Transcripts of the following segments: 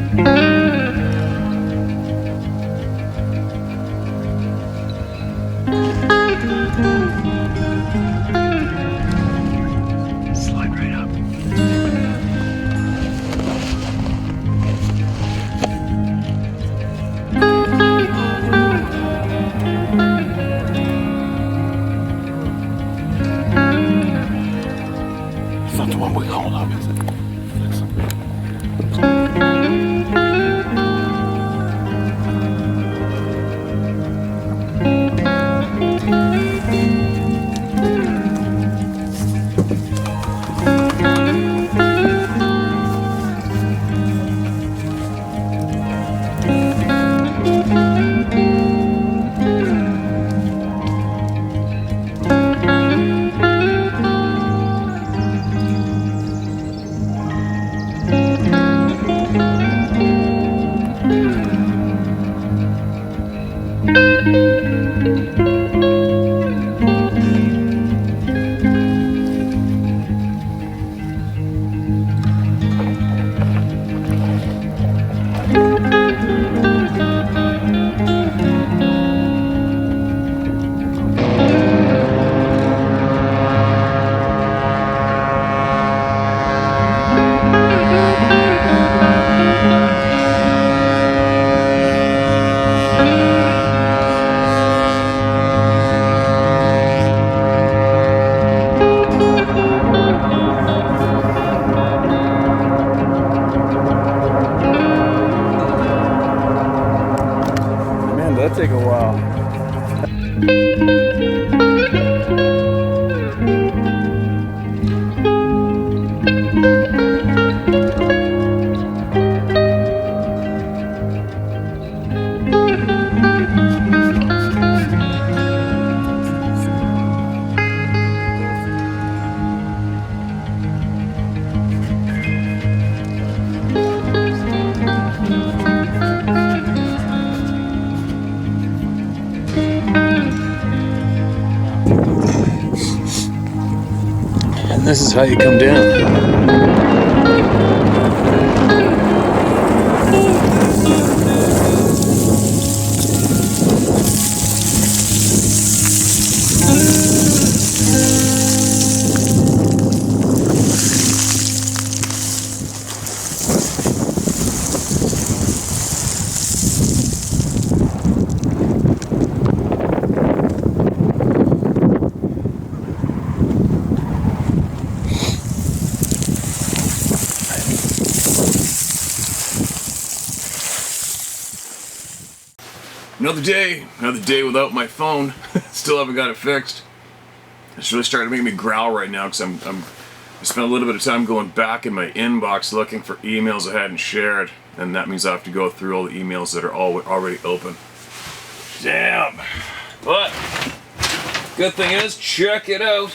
Slide right up. It's not the one we called up, is it? That'd take a while. And this is how you come down. Another day without my phone. Still haven't got it fixed. It's really starting to make me growl right now because I spent a little bit of time going back in my inbox looking for emails I hadn't shared, and that means I have to go through all the emails that are already open. Damn. But good thing is, check it out.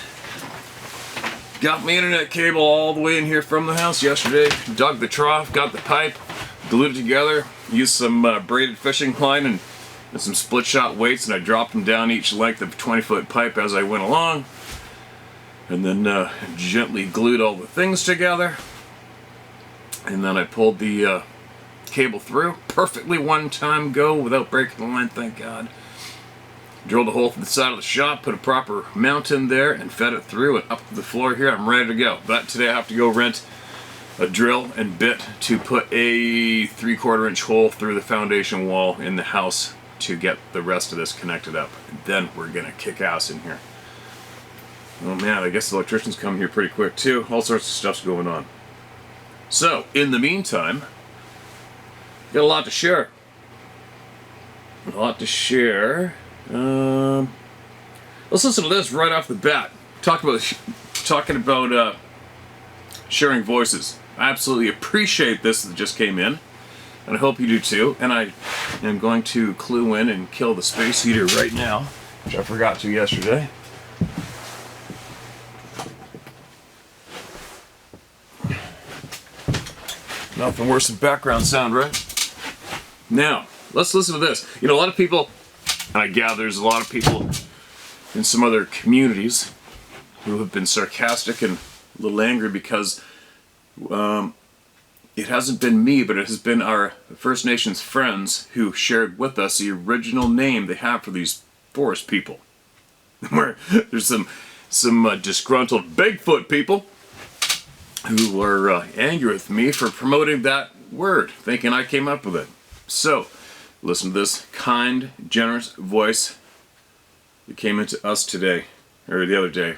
Got my internet cable all the way in here from the house yesterday. Dug the trough, got the pipe, glued it together, used some braided fishing line and some split shot weights, and I dropped them down each length of a 20-foot pipe as I went along, and then gently glued all the things together, and then I pulled the cable through perfectly one time go without breaking the line, thank God. Drilled a hole through the side of the shop, put a proper mount in there, and fed it through and up to the floor here. I'm ready to go. But today I have to go rent a drill and bit to put a 3/4 inch hole through the foundation wall in the house to get the rest of this connected up. And then we're gonna kick ass in here. Oh man, I guess the electrician's coming here pretty quick too. All sorts of stuff's going on. So, in the meantime, got a lot to share. A lot to share. Let's listen to this right off the bat. Talking about sharing voices. I absolutely appreciate this that just came in, and I hope you do too. And I am going to clue in and kill the space heater right now, which I forgot to yesterday. Nothing worse than background sound, right? Now, let's listen to this. You know, a lot of people, and I gather there's a lot of people in some other communities who have been sarcastic and a little angry because it hasn't been me, but it has been our First Nations friends who shared with us the original name they have for these forest people. Where there's some disgruntled Bigfoot people who are angry with me for promoting that word, thinking I came up with it. So, listen to this kind, generous voice that came into us today, or the other day.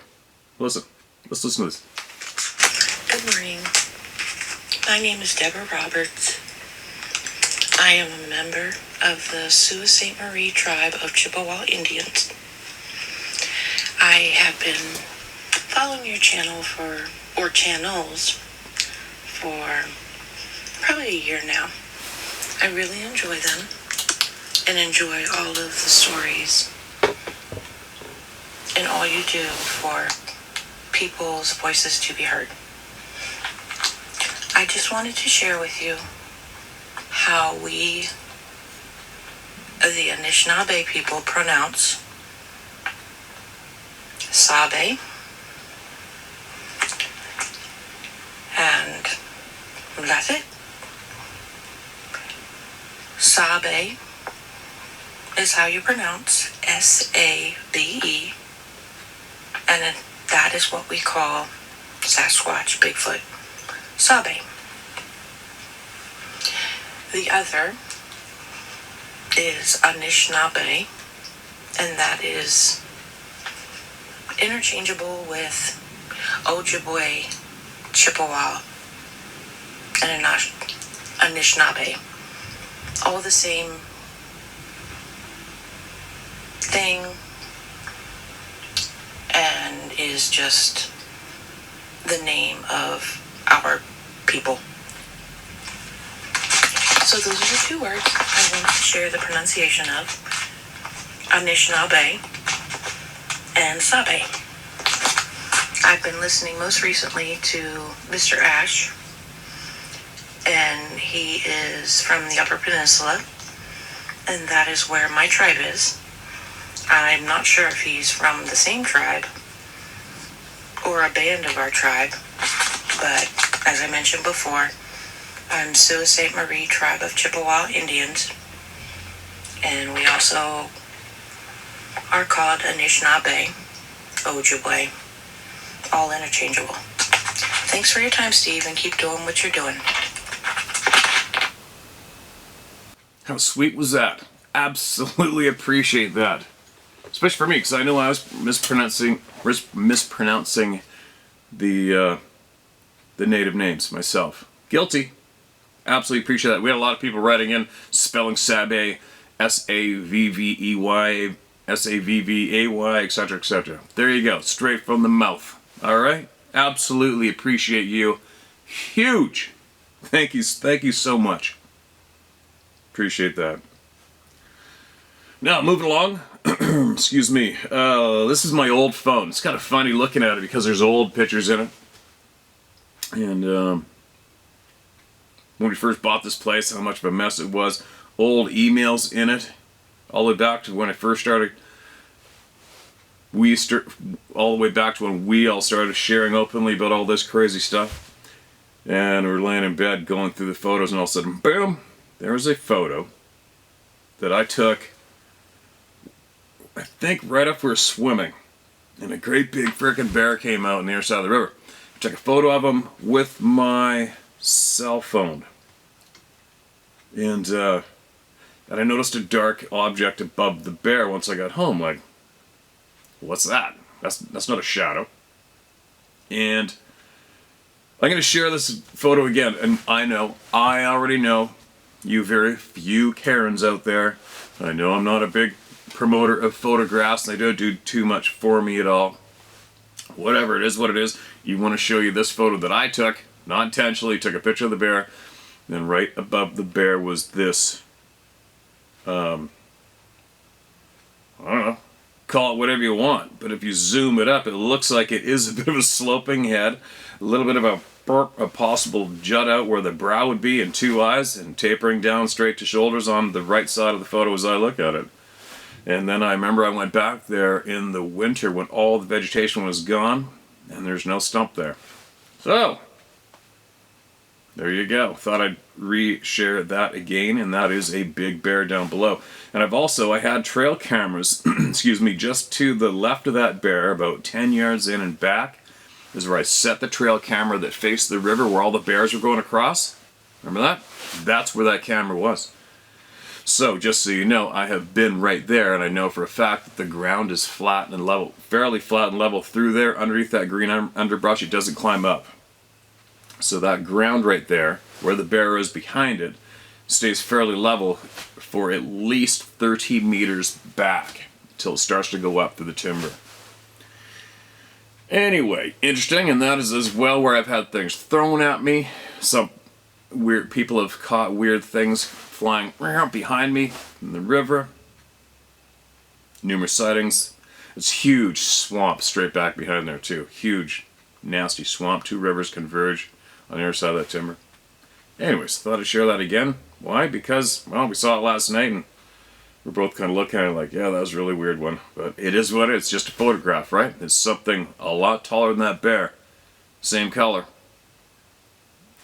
Listen. Let's listen to this. Good morning. My name is Deborah Roberts. I am a member of the Sault Ste. Marie tribe of Chippewa Indians. I have been following your channel channels for probably a year now. I really enjoy them and enjoy all of the stories and all you do for people's voices to be heard. I just wanted to share with you how we, the Anishinaabe people, pronounce Sabe, and that's it. Sabe is how you pronounce S-A-B-E, and that is what we call Sasquatch, Bigfoot, Sabe. The other is Anishinaabe, and that is interchangeable with Ojibwe, Chippewa, and Anishinaabe. All the same thing, and is just the name of our people. So those are the two words I want to share the pronunciation of: Anishinaabe and Sabe. I've been listening most recently to Mr. Ash, and he is from the Upper Peninsula, and that is where my tribe is. I'm not sure if he's from the same tribe or a band of our tribe, but as I mentioned before, I'm Sault Ste. Marie tribe of Chippewa Indians, and we also are called Anishinaabe, Ojibwe, all interchangeable. Thanks for your time, Steve, and keep doing what you're doing. How sweet was that? Absolutely appreciate that. Especially for me, because I know I was mispronouncing the native names myself. Guilty. Absolutely appreciate that. We had a lot of people writing in, spelling Sabe, S-A-V-V-E-Y, S-A-V-V-A-Y, etc., etc. There you go. Straight from the mouth. Alright? Absolutely appreciate you. Huge. Thank you so much. Appreciate that. Now, moving along. Excuse me. This is my old phone. It's kind of funny looking at it because there's old pictures in it. And when we first bought this place, how much of a mess it was. Old emails in it. All the way back to when I first started. All the way back to when we all started sharing openly about all this crazy stuff. And we're laying in bed going through the photos, and all of a sudden, boom! There's a photo that I took, I think right after we were swimming, and a great big frickin' bear came out on the other side of the river. I took a photo of him with my cell phone. And I noticed a dark object above the bear once I got home. Like, what's that? That's not a shadow. And I'm going to share this photo again. And I already know, you very few Karens out there. I know I'm not a big promoter of photographs. They don't do too much for me at all. Whatever, it is what it is. You want to show you this photo that I took, not intentionally, took a picture of the bear. Then right above the bear was this, I don't know, call it whatever you want. But if you zoom it up, it looks like it is a bit of a sloping head, a little bit of a possible jut out where the brow would be, and two eyes, and tapering down straight to shoulders on the right side of the photo as I look at it. And then I remember I went back there in the winter when all the vegetation was gone, and there's no stump there. So, there you go. Thought I'd re-share that again, and that is a big bear down below. And I had trail cameras, excuse me, just to the left of that bear, about 10 yards in and back, is where I set the trail camera that faced the river where all the bears were going across. Remember that? That's where that camera was. So, just so you know, I have been right there, and I know for a fact that the ground is flat and level, fairly flat and level through there, underneath that green underbrush. It doesn't climb up. So that ground right there, where the bear is behind it, stays fairly level for at least 30 meters back until it starts to go up through the timber. Anyway, interesting, and that is as well where I've had things thrown at me. Some weird people have caught weird things flying behind me in the river. Numerous sightings. It's huge swamp straight back behind there too. Huge, nasty swamp. Two rivers converge on the other side of that timber. Anyways, thought I'd share that again. Why? Because, well, we saw it last night and we're both kind of looking at it like, yeah, that was a really weird one. But it is what it is. It's just a photograph, right? It's something a lot taller than that bear. Same color.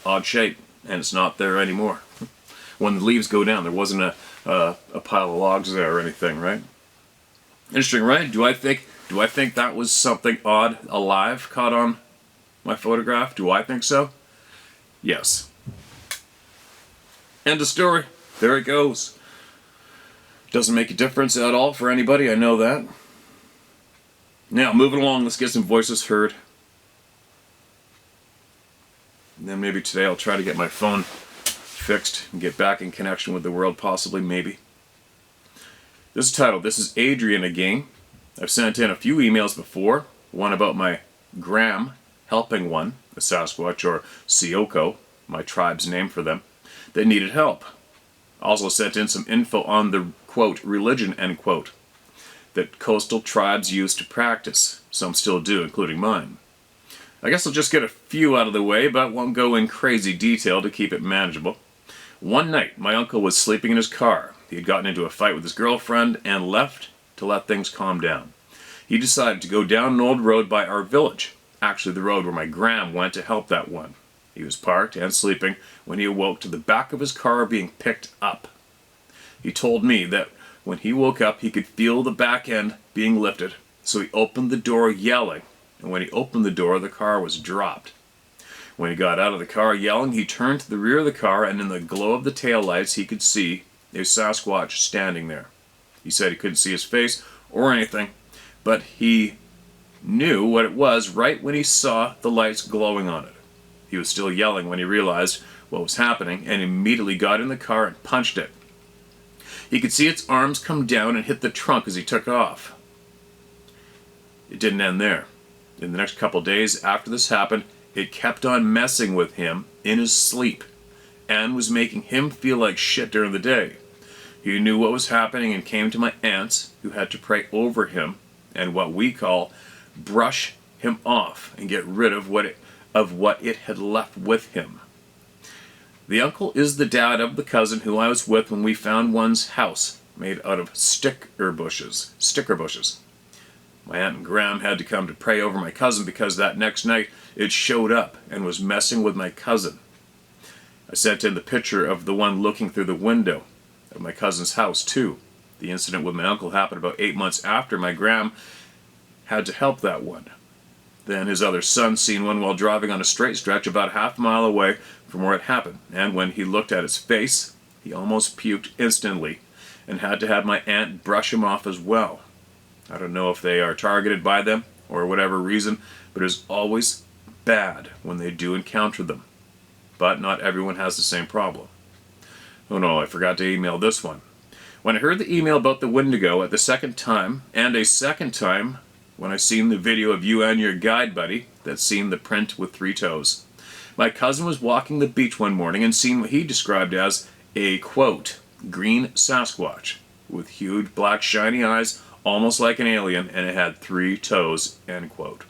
Odd shape. And it's not there anymore. When the leaves go down, there wasn't a pile of logs there or anything, right? Interesting, right? Do I think that was something odd, alive, caught on my photograph? Do I think so? Yes. End of story. There it goes. Doesn't make a difference at all for anybody, I know that. Now, moving along, let's get some voices heard. And then maybe today I'll try to get my phone fixed and get back in connection with the world, possibly, maybe. This is titled, this is Adrian again. I've sent in a few emails before. One about my gram helping one, a Sasquatch or Sioko, my tribe's name for them, that needed help. Also sent in some info on the, quote, religion, end quote, that coastal tribes used to practice. Some still do, including mine. I guess I'll just get a few out of the way, but won't go in crazy detail to keep it manageable. One night, my uncle was sleeping in his car. He had gotten into a fight with his girlfriend and left to let things calm down. He decided to go down an old road by our village, actually the road where my gram went to help that one. He was parked and sleeping when he awoke to the back of his car being picked up. He told me that when he woke up, he could feel the back end being lifted, so he opened the door yelling, and when he opened the door, the car was dropped. When he got out of the car yelling, he turned to the rear of the car, and in the glow of the taillights, he could see a Sasquatch standing there. He said he couldn't see his face or anything, but he knew what it was right when he saw the lights glowing on it. He was still yelling when he realized what was happening and immediately got in the car and punched it. He could see its arms come down and hit the trunk as he took off. It didn't end there. In the next couple days after this happened, it kept on messing with him in his sleep and was making him feel like shit during the day. He knew what was happening and came to my aunts, who had to pray over him and what we call brush him off and get rid of what it had left with him. The uncle is the dad of the cousin who I was with when we found one's house made out of sticker bushes. My aunt and Graham had to come to pray over my cousin because that next night it showed up and was messing with my cousin. I sent in the picture of the one looking through the window of my cousin's house too. The incident with my uncle happened about 8 months after my Graham had to help that one. Then his other son seen one while driving on a straight stretch about half a mile away from where it happened, and when he looked at its face, he almost puked instantly and had to have my aunt brush him off as well. I don't know if they are targeted by them or whatever reason, but it is always bad when they do encounter them. But not everyone has the same problem. Oh no, I forgot to email this one. When I heard the email about the Wendigo at the second time, and a second time when I seen the video of you and your guide buddy that seen the print with 3 toes. My cousin was walking the beach one morning and seen what he described as a, quote, green Sasquatch with huge black shiny eyes, almost like an alien, and it had 3 toes, end quote.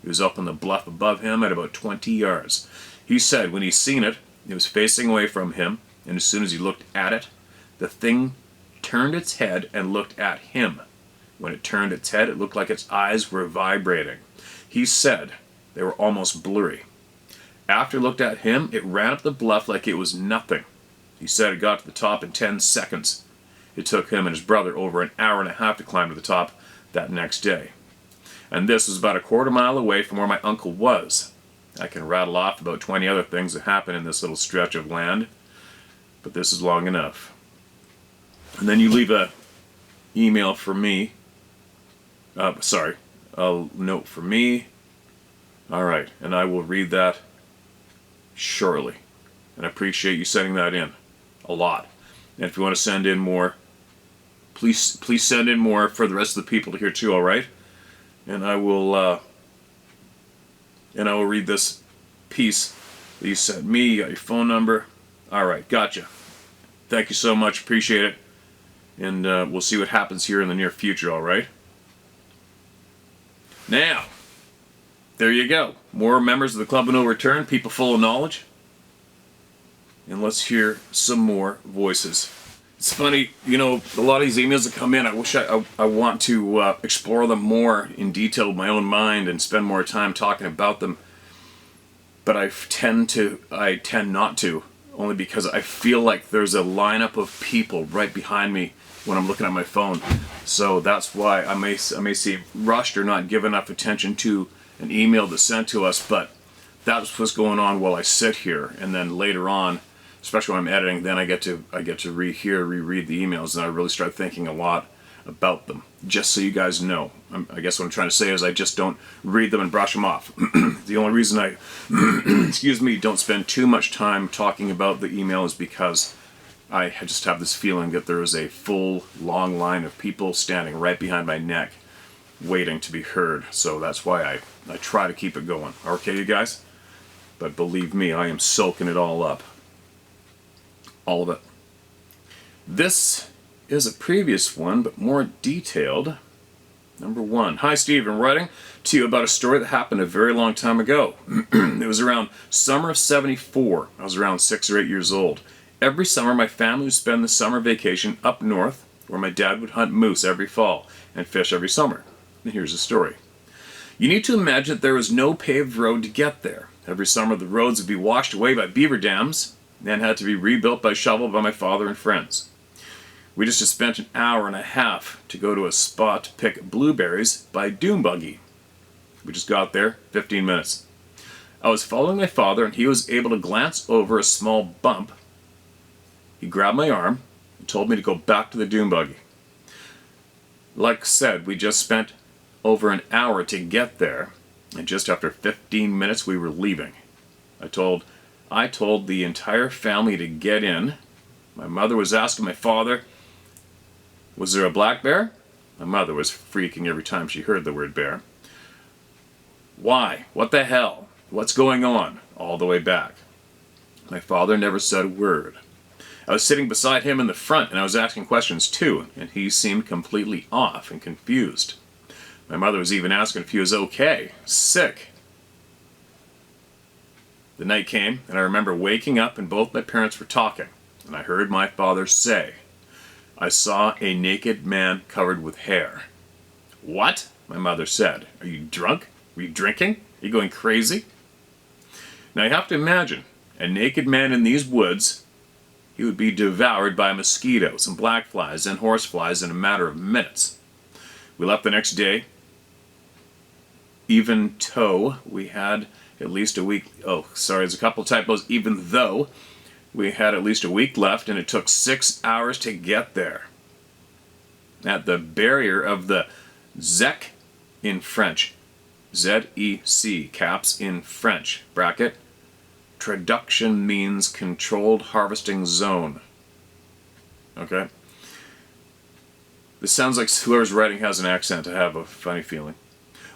It was up on the bluff above him at about 20 yards. He said when he seen it, it was facing away from him, and as soon as he looked at it, the thing turned its head and looked at him. When it turned its head, it looked like its eyes were vibrating. He said they were almost blurry. After I looked at him, it ran up the bluff like it was nothing. He said it got to the top in 10 seconds. It took him and his brother over an hour and a half to climb to the top that next day. And this was about a quarter mile away from where my uncle was. I can rattle off about 20 other things that happened in this little stretch of land, but this is long enough. And then you leave a email for me. A note for me. All right, and I will read that shortly. And I appreciate you sending that in a lot. And if you want to send in more, please send in more for the rest of the people to hear too. All right, and I will read this piece that you sent me. You got your phone number. All right, gotcha. Thank you so much. Appreciate it. And we'll see what happens here in the near future. All right. Now, there you go. More members of the Club of No Return, people full of knowledge. And let's hear some more voices. It's funny, you know, a lot of these emails that come in, I wish I want to explore them more in detail with my own mind and spend more time talking about them. But I tend not to, only because I feel like there's a lineup of people right behind me when I'm looking at my phone. So that's why I may seem rushed or not give enough attention to an email that's sent to us, but that's what's going on while I sit here. And then later on, especially when I'm editing, then I get to reread the emails, and I really start thinking a lot about them. Just so you guys know, I guess what I'm trying to say is I just don't read them and brush them off. The only reason I, don't spend too much time talking about the email is because I just have this feeling that there is a full, long line of people standing right behind my neck waiting to be heard. So that's why I try to keep it going. Okay, you guys? But believe me, I am soaking it all up. All of it. This is a previous one, but more detailed. Number 1. Hi, Steve. I'm writing to you about a story that happened a very long time ago. It was around summer of '74. I was around 6 or 8 years old. Every summer, my family would spend the summer vacation up north, where my dad would hunt moose every fall and fish every summer. And here's the story. You need to imagine that there was no paved road to get there. Every summer, the roads would be washed away by beaver dams and had to be rebuilt by shovel by my father and friends. We just spent an hour and a half to go to a spot to pick blueberries by dune buggy. We just got there, 15 minutes. I was following my father, and he was able to glance over a small bump. He grabbed my arm and told me to go back to the dune buggy. Like I said, we just spent over an hour to get there, and just after 15 minutes we were leaving. I told the entire family to get in. My mother was asking my father, was there a black bear? My mother was freaking every time she heard the word bear. Why? What the hell? What's going on? All the way back. My father never said a word. I was sitting beside him in the front, and I was asking questions too, and he seemed completely off and confused. My mother was even asking if he was okay, sick. The night came, and I remember waking up, and both my parents were talking, and I heard my father say, I saw a naked man covered with hair. What? My mother said. Are you drunk? Were you drinking? Are you going crazy? Now you have to imagine, a naked man in these woods, he would be devoured by mosquitoes and black flies and horseflies in a matter of minutes. We left the next day, even though we had at least a week, there's a couple typos, even though we had at least a week left, and it took 6 hours to get there. At the barrier of the ZEC in French, Z-E-C, caps in French, bracket, traduction means controlled harvesting zone. Okay? This sounds like whoever's writing has an accent. I have a funny feeling.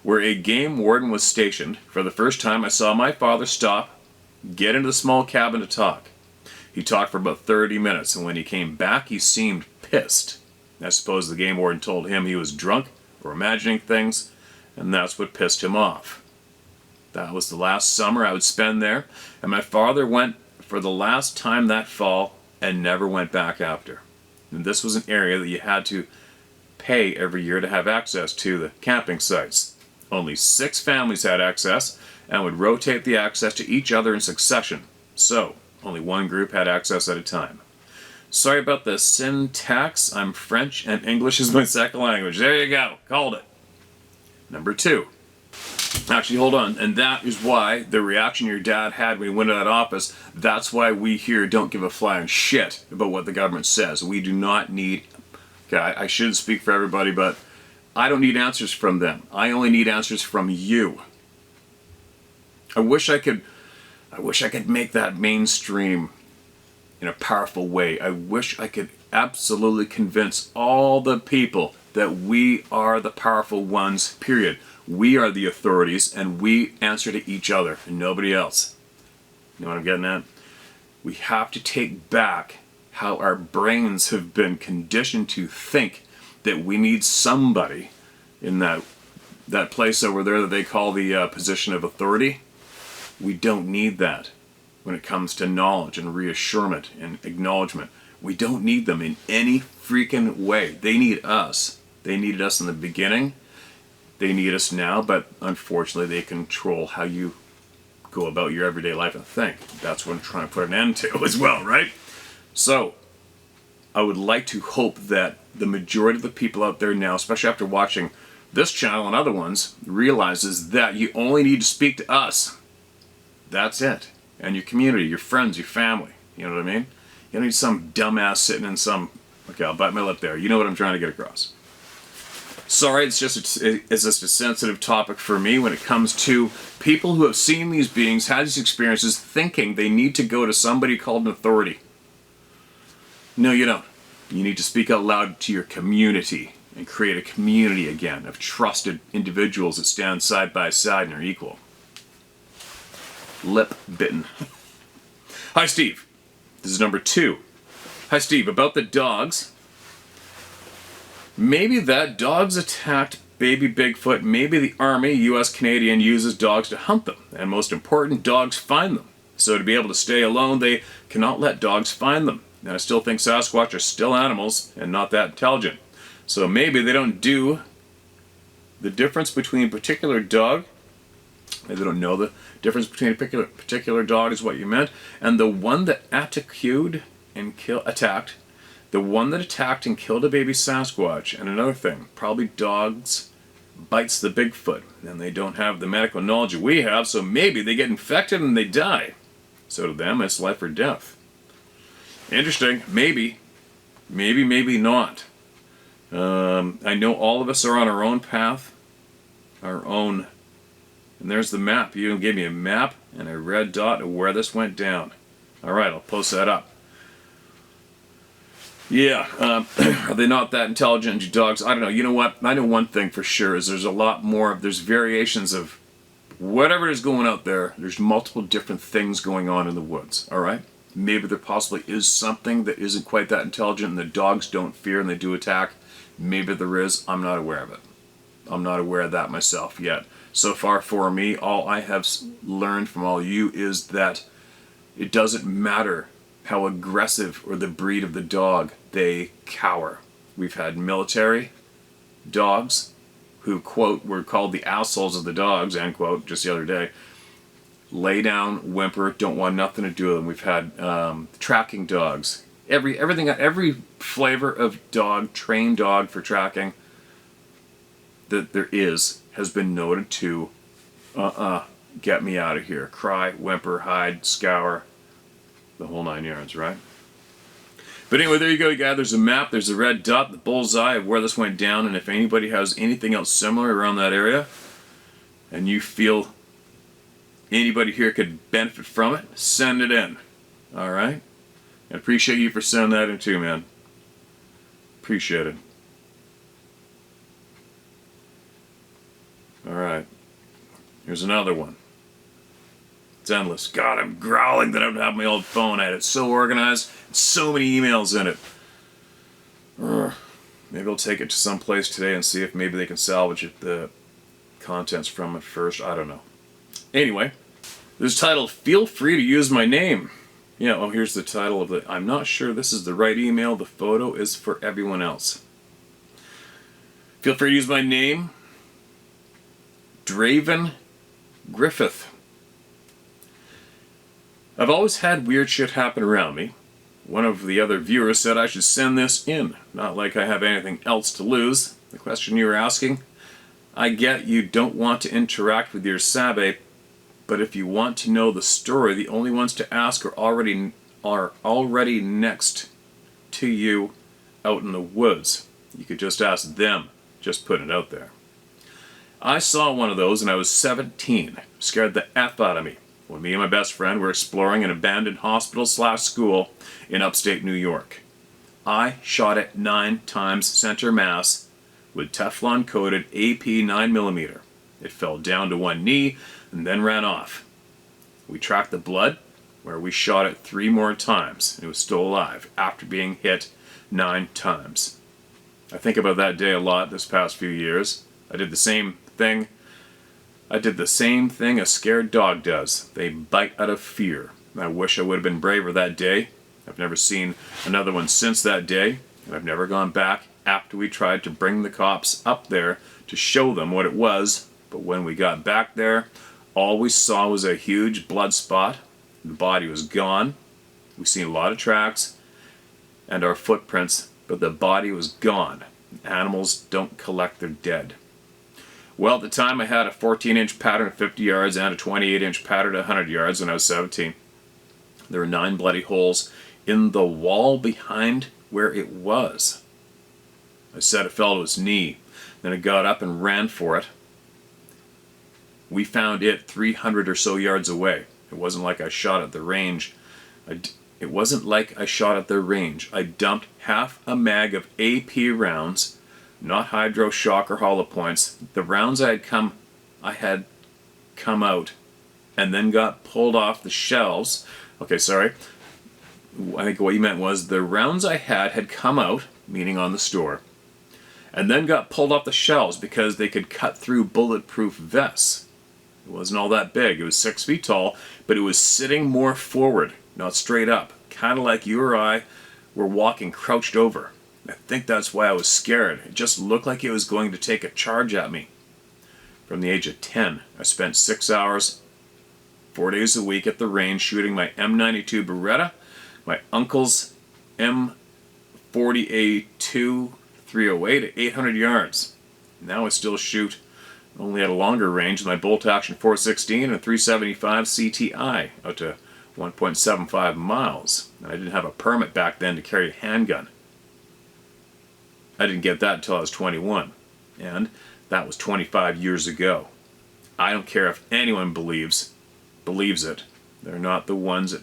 Where a game warden was stationed, for the first time I saw my father stop, get into the small cabin to talk. He talked for about 30 minutes, and when he came back, he seemed pissed. I suppose the game warden told him he was drunk or imagining things, and that's what pissed him off. That was the last summer I would spend there, and my father went for the last time that fall and never went back after. And this was an area that you had to pay every year to have access to the camping sites. Only 6 families had access, and would rotate the access to each other in succession. So, only one group had access at a time. Sorry about the syntax. I'm French and English is my second language. There you go. Called it. Number 2. Actually, hold on. And that is why the reaction your dad had when he went to that office, that's why we here don't give a flying shit about what the government says. We do not need... Okay, I shouldn't speak for everybody, but I don't need answers from them. I only need answers from you. I wish I could make that mainstream in a powerful way. I wish I could absolutely convince all the people that we are the powerful ones, period. We are the authorities, and we answer to each other and nobody else. You know what I'm getting at? We have to take back how our brains have been conditioned to think that we need somebody in that place over there that they call the position of authority. We don't need that when it comes to knowledge and reassurance and acknowledgement. We don't need them in any freaking way. They need us. They needed us in the beginning. They need us now, but unfortunately they control how you go about your everyday life and think. That's what I'm trying to put an end to as well, right? So, I would like to hope that the majority of the people out there now, especially after watching this channel and other ones, realizes that you only need to speak to us. That's it. And your community, your friends, your family. You know what I mean? You don't need some dumbass sitting in some... Okay, I'll bite my lip there. You know what I'm trying to get across. Sorry, it's just a sensitive topic for me when it comes to people who have seen these beings, had these experiences, thinking they need to go to somebody called an authority. No, you don't. You need to speak out loud to your community and create a community again of trusted individuals that stand side by side and are equal. Lip bitten. Hi, Steve. This is number 2. Hi, Steve. About the dogs. Maybe that dogs attacked baby Bigfoot. Maybe the Army, US Canadian, uses dogs to hunt them. And most important, dogs find them. So to be able to stay alone, they cannot let dogs find them. And I still think Sasquatch are still animals and not that intelligent. So maybe they don't do the difference between a particular dog. Maybe they don't know the difference between a particular dog is what you meant. And the one that attacked, the one that attacked and killed a baby Sasquatch. And another thing, probably dogs bites the Bigfoot. And they don't have the medical knowledge that we have, so maybe they get infected and they die. So to them, it's life or death. Interesting. Maybe. Maybe not. I know all of us are on our own path. Our own. And there's the map. You gave me a map and a red dot of where this went down. Alright, I'll post that up. Yeah, are they not that intelligent, you dogs? I don't know. You know what? I know one thing for sure is there's a lot more, there's variations of whatever is going out there. There's multiple different things going on in the woods, alright? Maybe there possibly is something that isn't quite that intelligent and the dogs don't fear and they do attack. Maybe there is. I'm not aware of it. I'm not aware of that myself yet. So far for me, all I have learned from all you is that it doesn't matter how aggressive or the breed of the dog, they cower. We've had military dogs who, quote, were called the assholes of the dogs, end quote, just the other day. Lay down, whimper, don't want nothing to do with them. We've had tracking dogs. Every flavor of dog, trained dog for tracking that there is has been noted to get me out of here. Cry, whimper, hide, scour, the whole 9 yards, right? But anyway, there you go, you guys. There's a map, there's a red dot, the bullseye of where this went down, and if anybody has anything else similar around that area, and you feel anybody here could benefit from it, send it in. Alright? I appreciate you for sending that in too, man. Appreciate it. Alright. Here's another one. It's endless. God, I'm growling that I don't have my old phone. I had it so organized. So many emails in it. Maybe I'll take it to some place today and see if maybe they can salvage it, the contents from it first. I don't know. Anyway, this is titled, Feel Free to Use My Name. Yeah, oh, here's the title of it. I'm not sure this is the right email. The photo is for everyone else. Feel free to use my name. Draven Griffith. I've always had weird shit happen around me. One of the other viewers said I should send this in. Not like I have anything else to lose. The question you were asking, I get you don't want to interact with your Sabe, but if you want to know the story, the only ones to ask are already next to you out in the woods. You could just ask them. Just put it out there. I saw one of those and I was 17. Scared the F out of me when me and my best friend were exploring an abandoned hospital/school in upstate New York. I shot it 9 times center mass with Teflon coated AP 9mm. It fell down to one knee and then ran off. We tracked the blood where we shot it 3 more times and it was still alive after being hit 9 times. I think about that day a lot this past few years. I did the same thing a scared dog does. They bite out of fear. I wish I would have been braver that day. I've never seen another one since that day, and I've never gone back after we tried to bring the cops up there to show them what it was. But when we got back there, all we saw was a huge blood spot. The body was gone. We seen a lot of tracks and our footprints, but the body was gone. Animals don't collect their dead. Well, at the time I had a 14-inch pattern at 50 yards and a 28-inch pattern at 100 yards when I was 17. There were 9 bloody holes in the wall behind where it was. I said it fell to its knee. Then it got up and ran for it. We found it 300 or so yards away. It wasn't like I shot at the range. I dumped half a mag of AP rounds, not hydro, shock, or hollow points. The rounds I had come out and then got pulled off the shelves. Okay, sorry. I think what you meant was the rounds I had come out, meaning on the store, and then got pulled off the shelves because they could cut through bulletproof vests. It wasn't all that big. It was 6 feet tall, but it was sitting more forward, not straight up, kind of like you or I were walking crouched over. I think that's why I was scared. It just looked like it was going to take a charge at me. From the age of 10, I spent 6 hours, 4 days a week at the range shooting my M92 Beretta, my uncle's M40A2 308 at 800 yards. Now I still shoot only at a longer range with my bolt action 416 and a 375 CTI out to 1.75 miles. And I didn't have a permit back then to carry a handgun. I didn't get that until I was 21, and that was 25 years ago. I don't care if anyone believes it. They're not the ones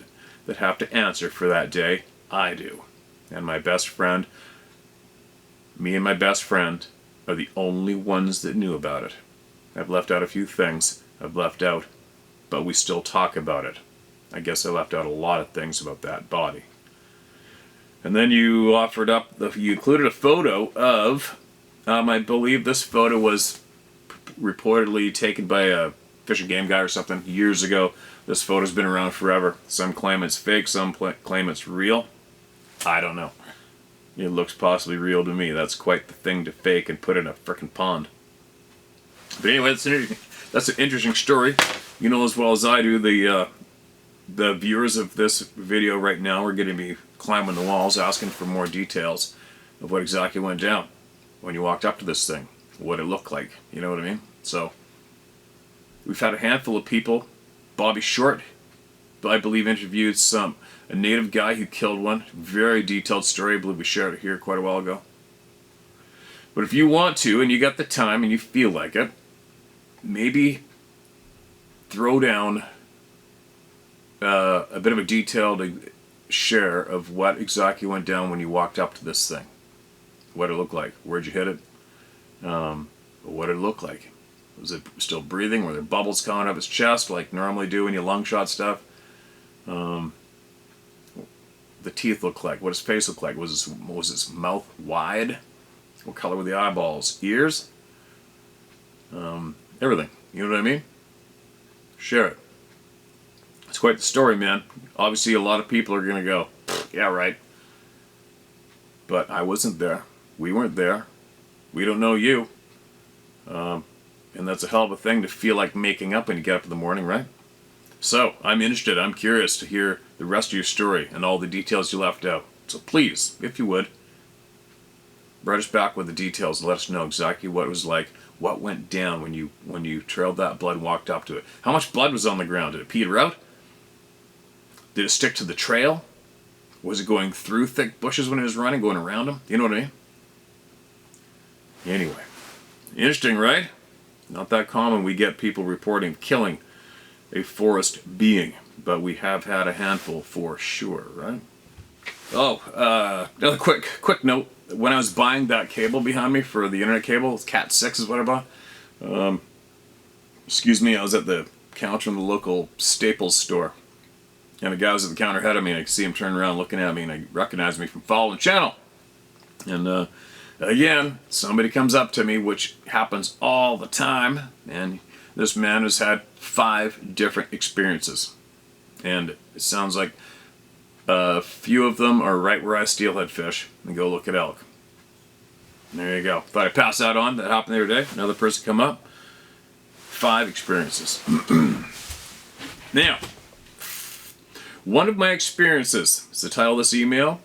that have to answer for that day. I do. And my best friend, me and my best friend, are the only ones that knew about it. I've left out a few things. But we still talk about it. I guess I left out a lot of things about that body. And then you you included a photo of, I believe this photo was reportedly taken by a Fish and Game guy or something years ago. This photo's been around forever. Some claim it's fake, some claim it's real. I don't know. It looks possibly real to me. That's quite the thing to fake and put in a frickin' pond. But anyway, that's an interesting story. You know as well as I do, the viewers of this video right now are going to be climbing the walls asking for more details of what exactly went down when you walked up to this thing, what it looked like, you know what I mean? So we've had a handful of people. Bobby Short, I believe, interviewed a native guy who killed one. Very detailed story. I believe we shared it here quite a while ago. But if you want to and you got the time and you feel like it, maybe throw down a bit of a detailed share of what exactly went down when you walked up to this thing. What it looked like. Where'd you hit it? What it looked like. Was it still breathing? Were there bubbles coming up his chest like normally do when you lung shot stuff? The teeth look like. What does his face look like? Was his mouth wide? What color were the eyeballs? Ears? Everything. You know what I mean? Share it. It's quite the story, man. Obviously, a lot of people are going to go, yeah, right. But I wasn't there. We weren't there. We don't know you. And that's a hell of a thing to feel like making up when you get up in the morning, right? So, I'm interested, I'm curious to hear the rest of your story and all the details you left out. So please, if you would, write us back with the details and let us know exactly what it was like, what went down when you trailed that blood and walked up to it. How much blood was on the ground? Did it peter out? Did it stick to the trail? Was it going through thick bushes when it was running, going around them? You know what I mean? Anyway, interesting, right? Not that common we get people reporting killing a forest being, but we have had a handful for sure, right? Oh, another quick note. When I was buying that cable behind me for the internet cable, Cat 6 is what I bought. Excuse me, I was at the counter in the local Staples store. And the guy was at the counter ahead of me, and I could see him turn around looking at me, and he recognized me from following the channel. And again, somebody comes up to me, which happens all the time, and this man has had 5 different experiences. And it sounds like a few of them are right where I steelhead fish and go look at elk. And there you go. Thought I'd pass that on. That happened the other day. Another person come up. 5 experiences. Now, one of my experiences is the title of this email.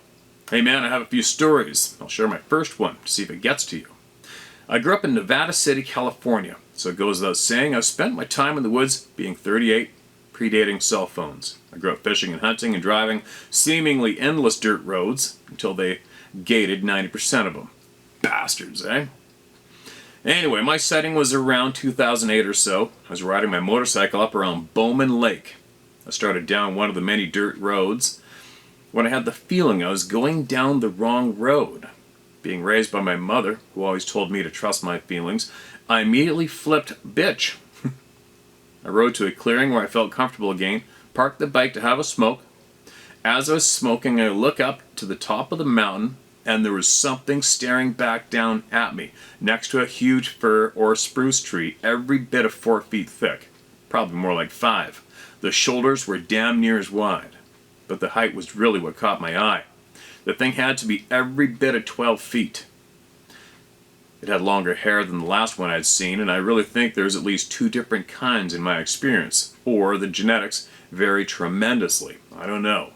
Hey man, I have a few stories. I'll share my first one to see if it gets to you. I grew up in Nevada City, California. So it goes without saying, I've spent my time in the woods being 38, predating cell phones. I grew up fishing and hunting and driving seemingly endless dirt roads until they gated 90% of them. Bastards, eh? Anyway, my sighting was around 2008 or so. I was riding my motorcycle up around Bowman Lake. I started down one of the many dirt roads when I had the feeling I was going down the wrong road. Being raised by my mother, who always told me to trust my feelings, I immediately flipped bitch. I rode to a clearing where I felt comfortable again, parked the bike to have a smoke. As I was smoking, I look up to the top of the mountain, and there was something staring back down at me, next to a huge fir or spruce tree, every bit of 4 feet thick, probably more like 5. The shoulders were damn near as wide, but the height was really what caught my eye. The thing had to be every bit of 12 feet. It had longer hair than the last one I'd seen, and I really think there's at least 2 different kinds in my experience, or the genetics vary tremendously. I don't know.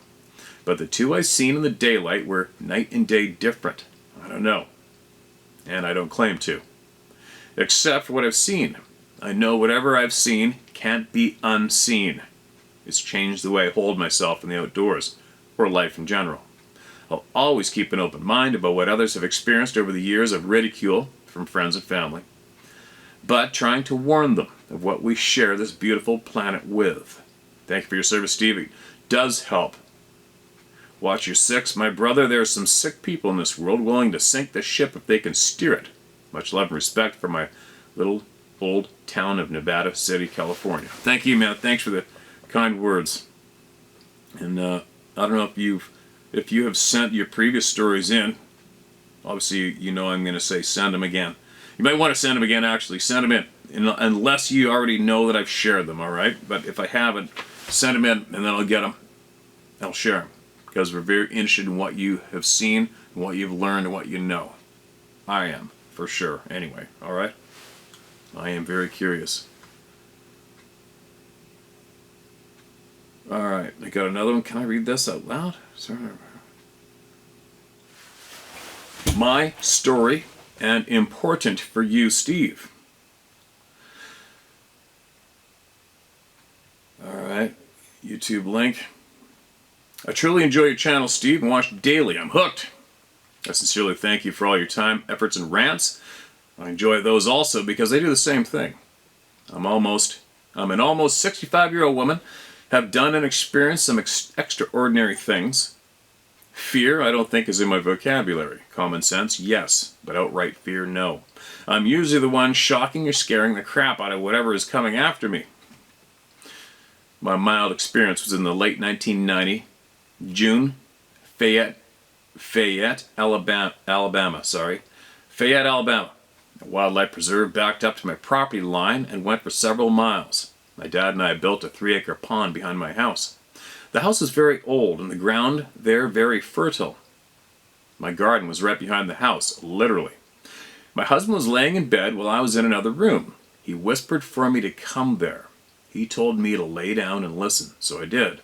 But the 2 I seen in the daylight were night and day different. I don't know. And I don't claim to. Except for what I've seen. I know whatever I've seen can't be unseen. It's changed the way I hold myself in the outdoors, or life in general. I'll always keep an open mind about what others have experienced over the years of ridicule from friends and family, but trying to warn them of what we share this beautiful planet with. Thank you for your service, Steve. It does help. Watch your 6. My brother, there are some sick people in this world willing to sink the ship if they can steer it. Much love and respect for my little old town of Nevada City, California. Thank you, man. Thanks for the kind words. And I don't know if you have sent your previous stories in. Obviously, you know I'm going to say send them again. You might want to send them again, actually. Send them in, unless you already know that I've shared them, all right? But if I haven't, send them in, and then I'll get them. I'll share them, because we're very interested in what you have seen, and what you've learned, and what you know. I am, for sure. Anyway, all right? I am very curious. All right, I got another one. Can I read this out loud? Sorry. My story, and important for you, Steve. All right, YouTube link. I truly enjoy your channel, Steve, and watch daily. I'm hooked. I sincerely thank you for all your time, efforts, and rants. I enjoy those also because they do the same thing. I'm an almost 65-year-old woman, have done and experienced some extraordinary things. Fear, I don't think, is in my vocabulary. Common sense, yes, but outright fear, no. I'm usually the one shocking or scaring the crap out of whatever is coming after me. My mild experience was in the late 1990, June, Fayette, Alabama. Fayette, Alabama. A wildlife preserve backed up to my property line and went for several miles. My dad and I built a 3-acre pond behind my house. The house is very old and the ground there very fertile. My garden was right behind the house, literally. My husband was laying in bed while I was in another room. He whispered for me to come there. He He told me to lay down and listen, so I did.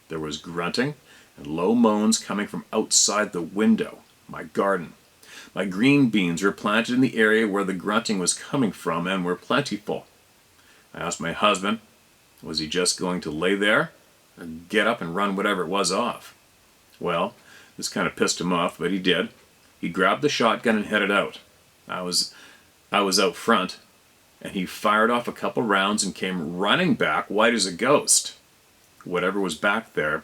There was grunting and low moans coming from outside the window, my garden. My green beans were planted in the area where the grunting was coming from and were plentiful. I asked my husband, was he just going to lay there or get up and run whatever it was off? Well, this kind of pissed him off, but he did. He grabbed the shotgun and headed out. I was out front, and he fired off a couple rounds and came running back, white as a ghost. Whatever was back there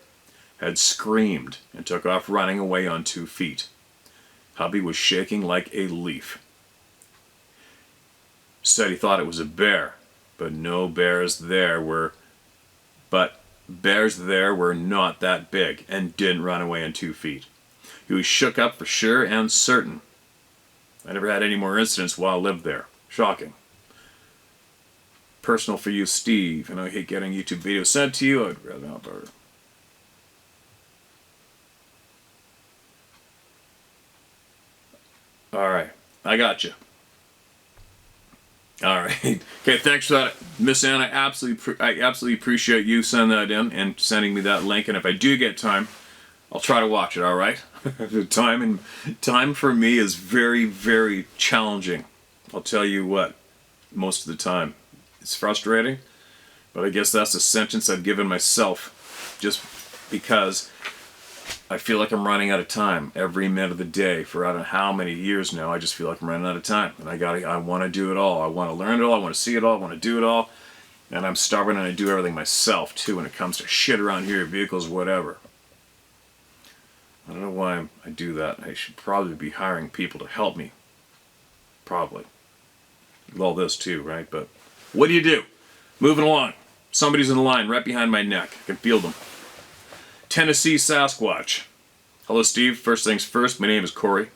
had screamed and took off running away on 2 feet. Hubby was shaking like a leaf. Said he thought it was a bear, but bears there were not that big and didn't run away on 2 feet. He was shook up for sure and certain. I never had any more incidents while I lived there. Shocking. Personal for you, Steve. And I hate getting YouTube videos sent to you. I'd rather not bother. Alright, I got you. Alright. Okay, thanks for that, Miss Ann. I absolutely appreciate you sending that in and sending me that link. And if I do get time, I'll try to watch it, alright? Time for me is very, very challenging. I'll tell you what, most of the time. It's frustrating, but I guess that's a sentence I've given myself just because I feel like I'm running out of time every minute of the day for I don't know how many years now. I just feel like I'm running out of time, and I want to do it all. I want to learn it all. I want to see it all. I want to do it all, and I'm stubborn and I do everything myself too when it comes to shit around here, vehicles, whatever. I don't know why I do that. I should probably be hiring people to help me. Probably. With all this too, right? But what do you do? Moving along. Somebody's in the line right behind my neck. I can feel them. Tennessee Sasquatch. Hello, Steve. First things first, my name is Corey.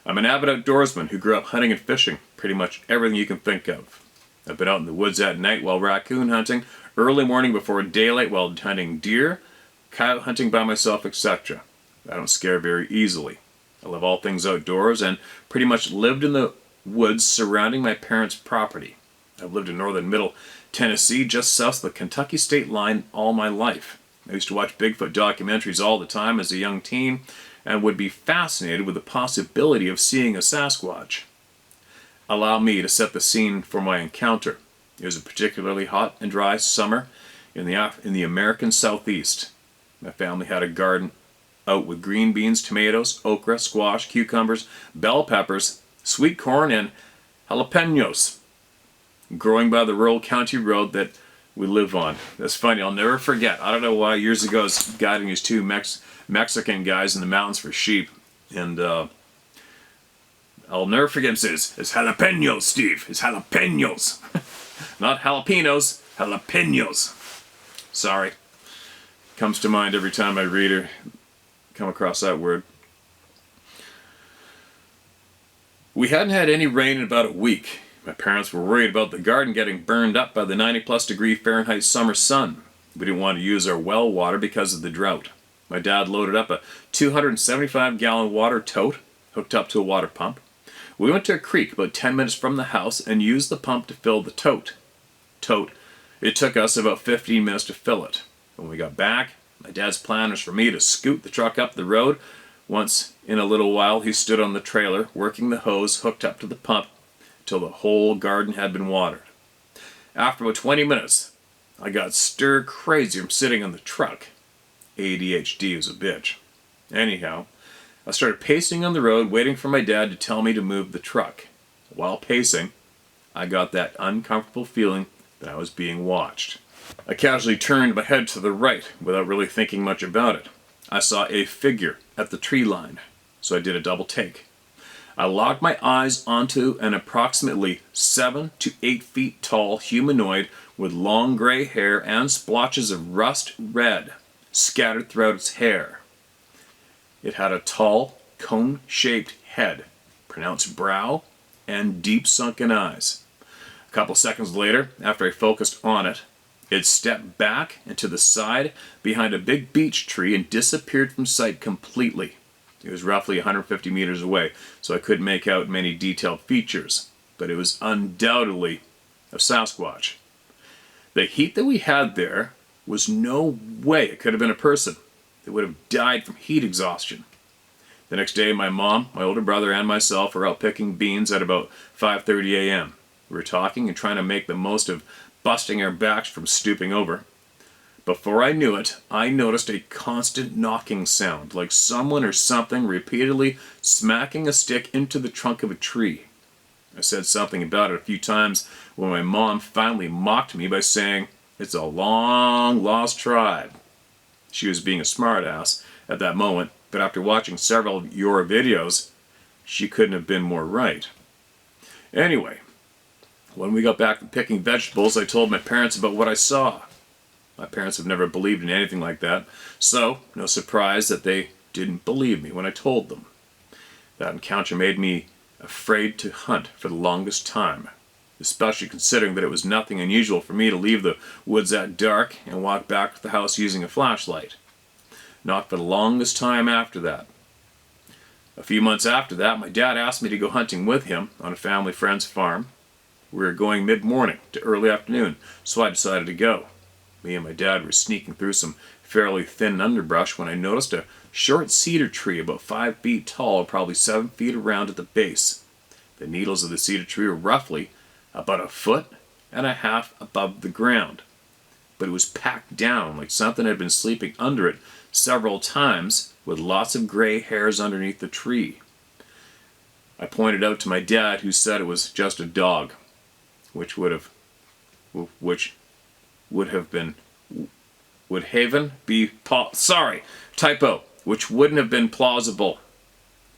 I'm an avid outdoorsman who grew up hunting and fishing. Pretty much everything you can think of. I've been out in the woods at night while raccoon hunting, early morning before daylight while hunting deer, coyote hunting by myself, etc. I don't scare very easily. I love all things outdoors and pretty much lived in the woods surrounding my parents' property. I've lived in northern middle Tennessee, just south of the Kentucky state line all my life. I used to watch Bigfoot documentaries all the time as a young teen and would be fascinated with the possibility of seeing a Sasquatch. Allow me to set the scene for my encounter. It was a particularly hot and dry summer in the American Southeast. My family had a garden out with green beans, tomatoes, okra, squash, cucumbers, bell peppers, sweet corn, and jalapenos growing by the rural county road that we live on. That's funny. I'll never forget. I don't know why. Years ago, I was guiding these two Mexican guys in the mountains for sheep, and I'll never forget him saying, "It's jalapenos, Steve. It's jalapenos, not jalapenos. Jalapenos." Sorry. Comes to mind every time I read or come across that word. We hadn't had any rain in about a week. My parents were worried about the garden getting burned up by the 90+ degree Fahrenheit summer sun. We didn't want to use our well water because of the drought. My dad loaded up a 275-gallon water tote hooked up to a water pump. We went to a creek about 10 minutes from the house and used the pump to fill the tote. It took us about 15 minutes to fill it. When we got back, my dad's plan was for me to scoot the truck up the road. Once in a little while, he stood on the trailer, working the hose hooked up to the pump till the whole garden had been watered. After about 20 minutes, I got stir crazy from sitting on the truck. ADHD is a bitch. Anyhow, I started pacing on the road, waiting for my dad to tell me to move the truck. While pacing, I got that uncomfortable feeling that I was being watched. I casually turned my head to the right without really thinking much about it. I saw a figure at the tree line, so I did a double take. I locked my eyes onto an approximately 7 to 8 feet tall humanoid with long gray hair and splotches of rust red scattered throughout its hair. It had a tall, cone-shaped head, pronounced brow, and deep sunken eyes. A couple seconds later, after I focused on it, it stepped back and to the side behind a big beech tree and disappeared from sight completely. It was roughly 150 meters away, so I couldn't make out many detailed features, but it was undoubtedly a Sasquatch. The heat that we had there was no way it could have been a person. They would have died from heat exhaustion. The next day, my mom, my older brother, and myself were out picking beans at about 5:30 a.m. We were talking and trying to make the most of busting our backs from stooping over. Before I knew it, I noticed a constant knocking sound, like someone or something repeatedly smacking a stick into the trunk of a tree. I said something about it a few times when my mom finally mocked me by saying, "It's a long-lost tribe." She was being a smartass at that moment, but after watching several of your videos, she couldn't have been more right. Anyway, when we got back to picking vegetables, I told my parents about what I saw. My parents have never believed in anything like that, so no surprise that they didn't believe me when I told them. That encounter made me afraid to hunt for the longest time, especially considering that it was nothing unusual for me to leave the woods at dark and walk back to the house using a flashlight. Not for the longest time after that. A few months after that, my dad asked me to go hunting with him on a family friend's farm. We were going mid-morning to early afternoon, so I decided to go. Me and my dad were sneaking through some fairly thin underbrush when I noticed a short cedar tree about 5 feet tall, probably 7 feet around at the base. The needles of the cedar tree were roughly about 1.5 feet above the ground, but it was packed down like something had been sleeping under it several times with lots of gray hairs underneath the tree. I pointed out to my dad, who said it was just a dog, which would wouldn't have been plausible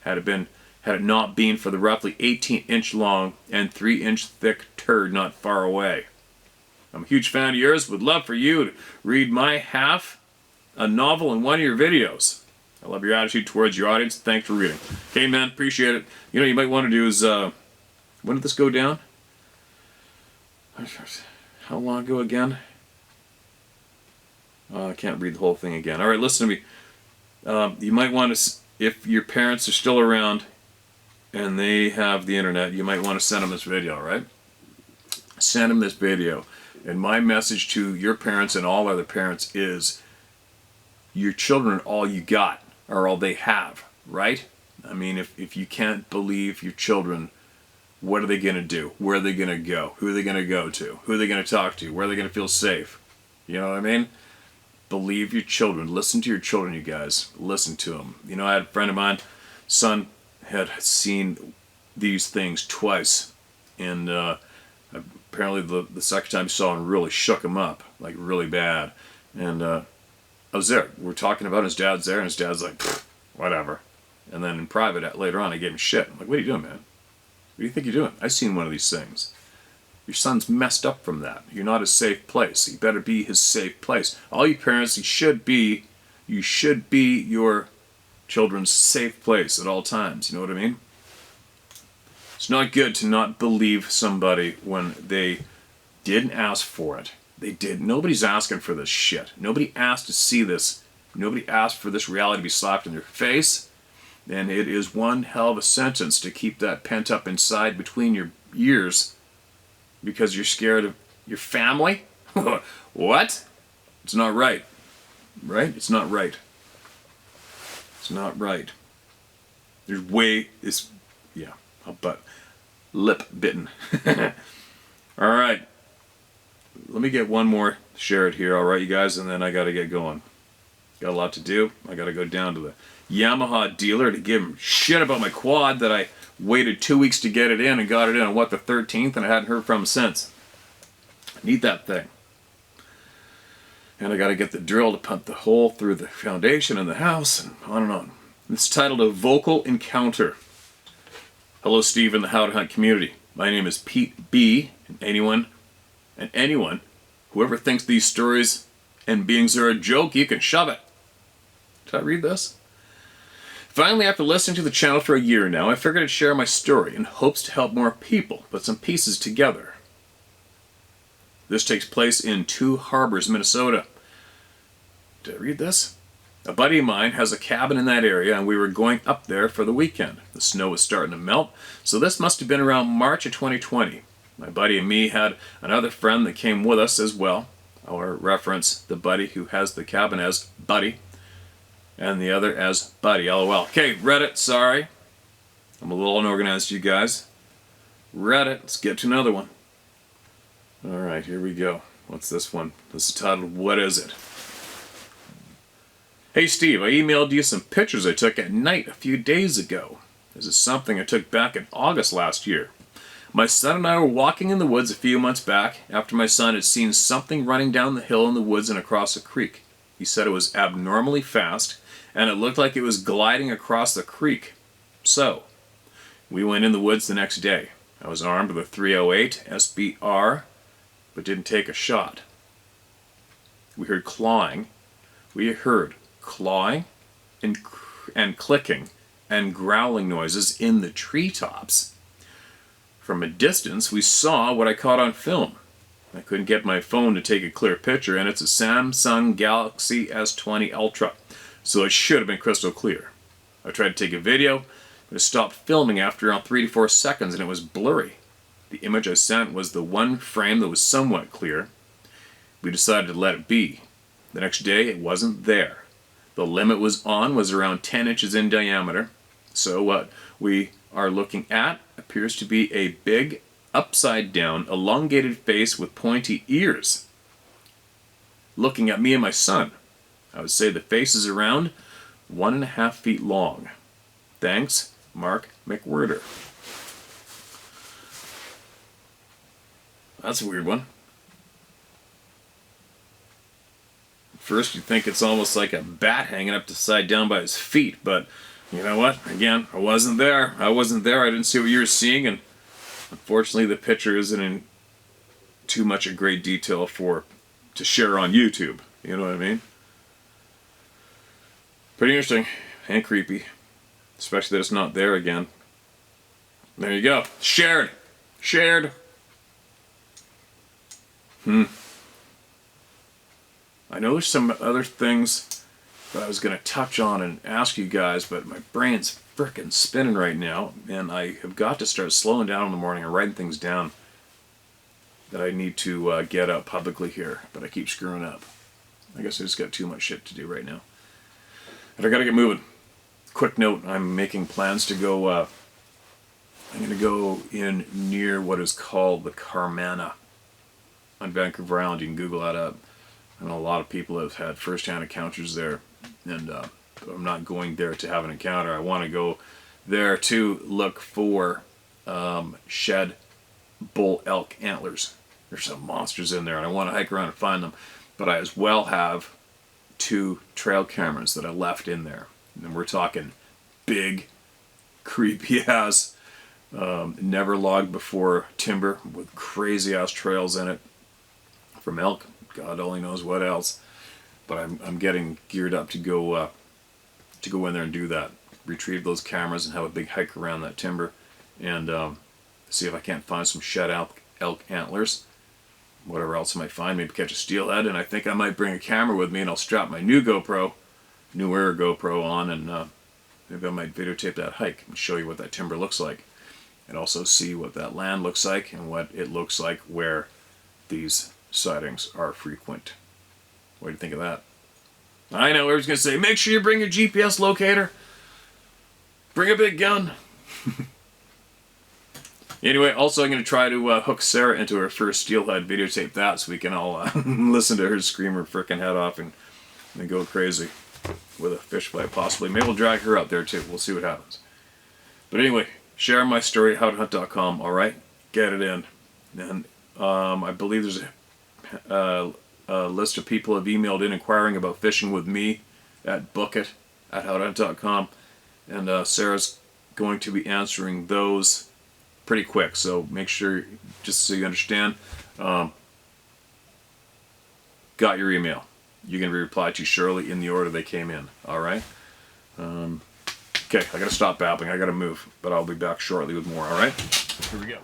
had it not been for the roughly 18-inch long and 3-inch thick turd not far away. I'm a huge fan of yours. Would love for you to read my half a novel in one of your videos. I love your attitude towards your audience. Thanks for reading. Okay, man, appreciate it. You know what you might want to do is, when did this go down? How long ago again? I can't read the whole thing again. All right, listen to me. You might want to, if your parents are still around and they have the internet, you might want to send them this video, all right? Send them this video. And my message to your parents and all other parents is, your children are all you got, are all they have, right? I mean, if you can't believe your children, what are they going to do? Where are they going to go? Who are they going to go to? Who are they going to talk to? Where are they going to feel safe? You know what I mean? Believe your children. Listen to your children, you guys. Listen to them. You know, I had a friend of mine, son had seen these things twice, and apparently the second time he saw him really shook him up, like really bad. And I was there. We were talking about it, his dad's there, and his dad's like, whatever. And then in private, later on, I gave him shit. I'm like, what are you doing, man? What do you think you're doing? I've seen one of these things. Your son's messed up from that. You're not a safe place. You better be his safe place. All you parents, you should be your children's safe place at all times. You know what I mean? It's not good to not believe somebody when they didn't ask for it. They did. Nobody's asking for this shit. Nobody asked to see this. Nobody asked for this reality to be slapped in their face. And it is one hell of a sentence to keep that pent up inside between your ears because you're scared of your family? What? It's not right. Right? It's not right. It's not right. There's but lip bitten. Alright. Let me get one more shared here, alright, you guys, and then I gotta get going. Got a lot to do. I gotta go down to the Yamaha dealer to give him shit about my quad that I waited 2 weeks to get it in and got it in on, the 13th, and I hadn't heard from him since. I need that thing. And I gotta get the drill to pump the hole through the foundation in the house, and on and on. It's titled A Vocal Encounter. Hello, Steve, in the How to Hunt community. My name is Pete B, and anyone, whoever thinks these stories and beings are a joke, you can shove it. Did I read this? Finally, after listening to the channel for a year now, I figured I'd share my story in hopes to help more people put some pieces together. This takes place in Two Harbors, Minnesota. Did I read this? A buddy of mine has a cabin in that area, and we were going up there for the weekend. The snow was starting to melt, so this must have been around March of 2020. My buddy and me had another friend that came with us as well. I'll reference the buddy who has the cabin as Buddy, and the other as Buddy, LOL. Okay, Reddit, sorry. I'm a little unorganized, you guys. Reddit, let's get to another one. Alright, here we go. What's this one? This is titled, What Is It? Hey Steve, I emailed you some pictures I took at night a few days ago. This is something I took back in August last year. My son and I were walking in the woods a few months back after my son had seen something running down the hill in the woods and across a creek. He said it was abnormally fast, and it looked like it was gliding across the creek. So, we went in the woods the next day. I was armed with a .308 SBR, but didn't take a shot. We heard clawing. We heard clawing and clicking and growling noises in the treetops. From a distance, we saw what I caught on film. I couldn't get my phone to take a clear picture, and it's a Samsung Galaxy S20 Ultra, so it should have been crystal clear. I tried to take a video, but it stopped filming after around 3 to 4 seconds, and it was blurry. The image I sent was the one frame that was somewhat clear. We decided to let it be. The next day, it wasn't there. The limit was around 10 inches in diameter, so what we are looking at appears to be a big, upside-down, elongated face with pointy ears. Looking at me and my son, I would say the face is around 1.5 feet long. Thanks, Mark McWhirter. That's a weird one. First, you think it's almost like a bat hanging upside down by his feet, but you know what? Again, I wasn't there. I didn't see what you were seeing, and unfortunately, the picture isn't in too much of great detail to share on YouTube. You know what I mean? Pretty interesting and creepy, especially that it's not there again. There you go. Shared. I know there's some other things that I was going to touch on and ask you guys, but my brain's frickin' spinning right now, and I have got to start slowing down in the morning and writing things down that I need to get out publicly here, but I keep screwing up. I guess I just got too much shit to do right now. And I gotta get moving. Quick note, I'm making plans to go, I'm going to go in near what is called the Carmana on Vancouver Island. You can Google that up. I know a lot of people have had first-hand encounters there, and I'm not going there to have an encounter. I want to go there to look for shed bull elk antlers. There's some monsters in there, and I want to hike around and find them. But I as well have 2 trail cameras that I left in there. And we're talking big, creepy-ass, never logged before timber with crazy-ass trails in it from elk. God only knows what else, but I'm getting geared up to go in there and do that. Retrieve those cameras and have a big hike around that timber, and see if I can't find some shed elk antlers. Whatever else I might find, maybe catch a steelhead, and I think I might bring a camera with me, and I'll strap my newer GoPro on, and maybe I might videotape that hike and show you what that timber looks like, and also see what that land looks like and what it looks like where these sightings are frequent. What do you think of that? I know everyone's going to say, make sure you bring your GPS locator. Bring a big gun. Anyway, also I'm going to try to hook Sarah into her first steelhead, videotape that so we can all listen to her scream her frickin' head off and go crazy with a fish fly possibly. Maybe we'll drag her out there too. We'll see what happens. But anyway, share my story at howtohunt.com, alright? Get it in. And I believe there's a list of people have emailed in inquiring about fishing with me at bookit@howtohunt.com, and Sarah's going to be answering those pretty quick, so make sure, just so you understand, got your email. You can reply to Shirley in the order they came in, alright? Okay, I gotta stop babbling, I gotta move, but I'll be back shortly with more, alright? Here we go.